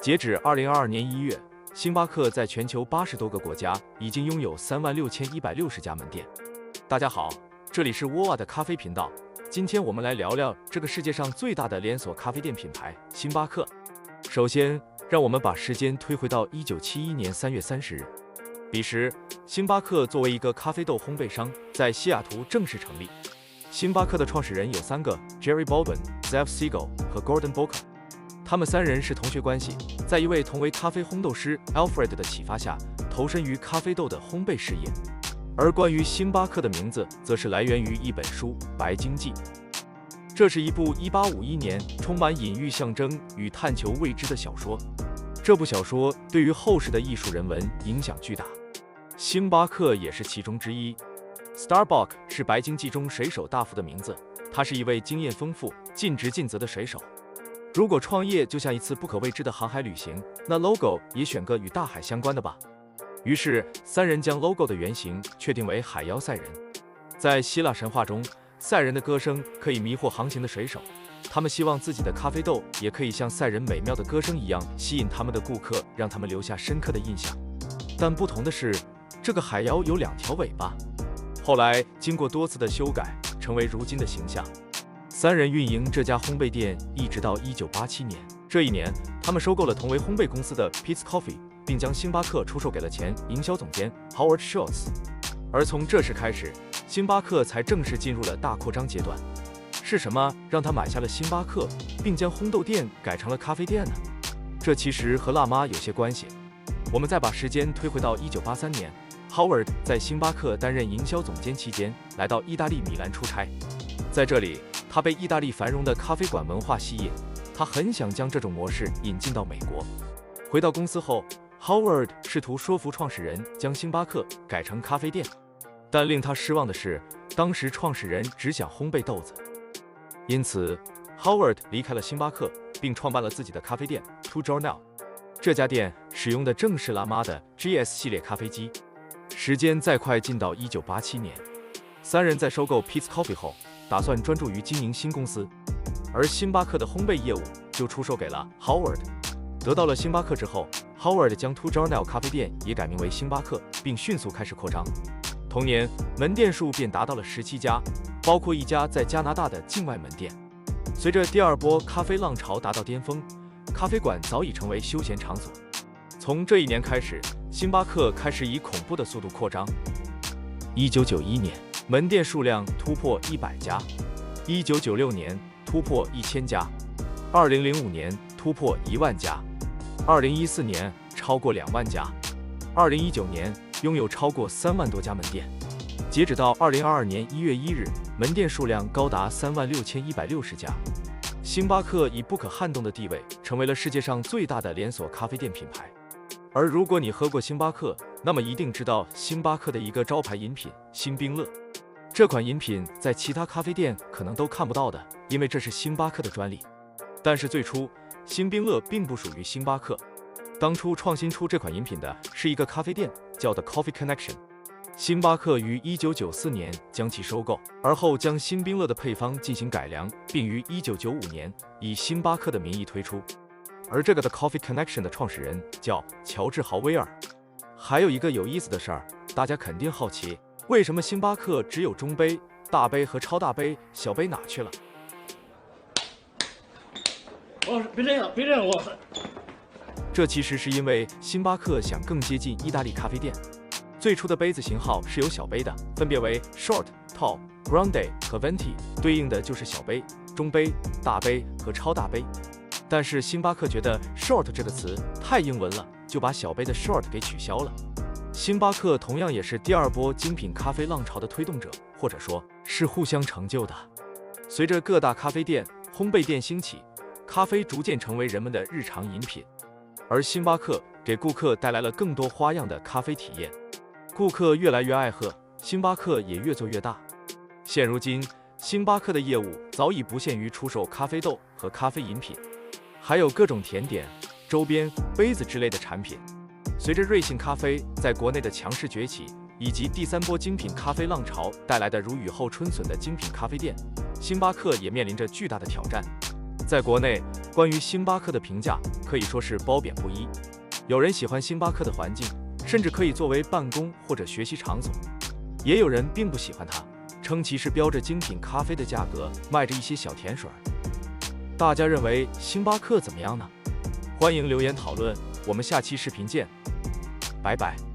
截止2022年1月，星巴克在全球80多个国家已经拥有36160家门店。大家好，这里是沃瓦的咖啡频道。今天我们来聊聊这个世界上最大的连锁咖啡店品牌星巴克。首先，让我们把时间推回到1971年3月30日。彼时，星巴克作为一个咖啡豆烘焙商，在西雅图正式成立。星巴克的创始人有3个 ：Jerry Baldwin、Zev Segal 和 Gordon Boca。他们3人是同学关系，在一位同为咖啡烘豆师 Alfred 的启发下，投身于咖啡豆的烘焙事业。而关于星巴克的名字，则是来源于一本书《白鲸记》。这是一部1851年充满隐喻象征与探求未知的小说。这部小说对于后世的艺术人文影响巨大，星巴克也是其中之一。Starbuck 是《白鲸记》中水手大副的名字，他是一位经验丰富、尽职尽责的水手。如果创业就像一次不可未知的航海旅行，那 logo 也选个与大海相关的吧。于是3人将 logo 的原型确定为海妖赛人。在希腊神话中，赛人的歌声可以迷惑航行的水手，他们希望自己的咖啡豆也可以像赛人美妙的歌声一样吸引他们的顾客，让他们留下深刻的印象。但不同的是，这个海妖有2条尾巴。后来经过多次的修改，成为如今的形象。3人运营这家烘焙店一直到1987年。这一年，他们收购了同为烘焙公司的 Peet's Coffee， 并将星巴克出售给了前营销总监 Howard Schultz。而从这时开始，星巴克才正式进入了大扩张阶段。是什么让他买下了星巴克，并将烘豆店改成了咖啡店呢？这其实和辣妈有些关系。我们再把时间推回到1983年，Howard 在星巴克担任营销总监期间，来到意大利米兰出差。在这里，他被意大利繁荣的咖啡馆文化吸引，他很想将这种模式引进到美国。回到公司后， Howard 试图说服创始人将星巴克改成咖啡店，但令他失望的是，当时创始人只想烘焙豆子。因此 Howard 离开了星巴克，并创办了自己的咖啡店 Two Journal。 这家店使用的正是辣妈的 GS 系列咖啡机。时间再快进到1987年，3人在收购 Peet's Coffee 后，打算专注于经营新公司，而星巴克的烘焙业务就出售给了 Howard。 得到了星巴克之后， Howard 将 Two Journal 咖啡店也改名为星巴克，并迅速开始扩张。同年，门店数便达到了17家，包括1家在加拿大的境外门店。随着第2波咖啡浪潮达到巅峰，咖啡馆早已成为休闲场所。从这一年开始，星巴克开始以恐怖的速度扩张。1991年，门店数量突破100家；1996年突破1000家；2005年突破1万家；2014年超过2万家；2019年拥有超过3万多家门店。截止到2022年1月1日，门店数量高达36160家。星巴克以不可撼动的地位，成为了世界上最大的连锁咖啡店品牌。而如果你喝过星巴克，那么一定知道星巴克的一个招牌饮品星冰乐。这款饮品在其他咖啡店可能都看不到的，因为这是星巴克的专利。但是最初，星冰乐并不属于星巴克。当初创新出这款饮品的是一个咖啡店，叫 The Coffee Connection。星巴克于1994年将其收购，而后将星冰乐的配方进行改良，并于1995年以星巴克的名义推出。而这个 The Coffee Connection 的创始人叫乔治·豪威尔。还有一个有意思的事儿，大家肯定好奇，为什么星巴克只有中杯、大杯和超大杯，小杯哪去了？别这样，别这样，这其实是因为星巴克想更接近意大利咖啡店。最初的杯子型号是有小杯的，分别为 Short、Tall、Grande 和 Venti， 对应的就是小杯、中杯、大杯和超大杯。但是星巴克觉得 Short 这个词太英文了，就把小杯的 Short 给取消了。星巴克同样也是第2波精品咖啡浪潮的推动者，或者说是互相成就的。随着各大咖啡店、烘焙店兴起，咖啡逐渐成为人们的日常饮品，而星巴克给顾客带来了更多花样的咖啡体验。顾客越来越爱喝，星巴克也越做越大。现如今，星巴克的业务早已不限于出售咖啡豆和咖啡饮品，还有各种甜点、周边、杯子之类的产品。随着瑞幸咖啡在国内的强势崛起，以及第3波精品咖啡浪潮带来的如雨后春笋的精品咖啡店，星巴克也面临着巨大的挑战。在国内，关于星巴克的评价可以说是褒贬不一。有人喜欢星巴克的环境，甚至可以作为办公或者学习场所；也有人并不喜欢它，称其是标着精品咖啡的价格，卖着一些小甜水。大家认为星巴克怎么样呢？欢迎留言讨论，我们下期视频见，拜拜。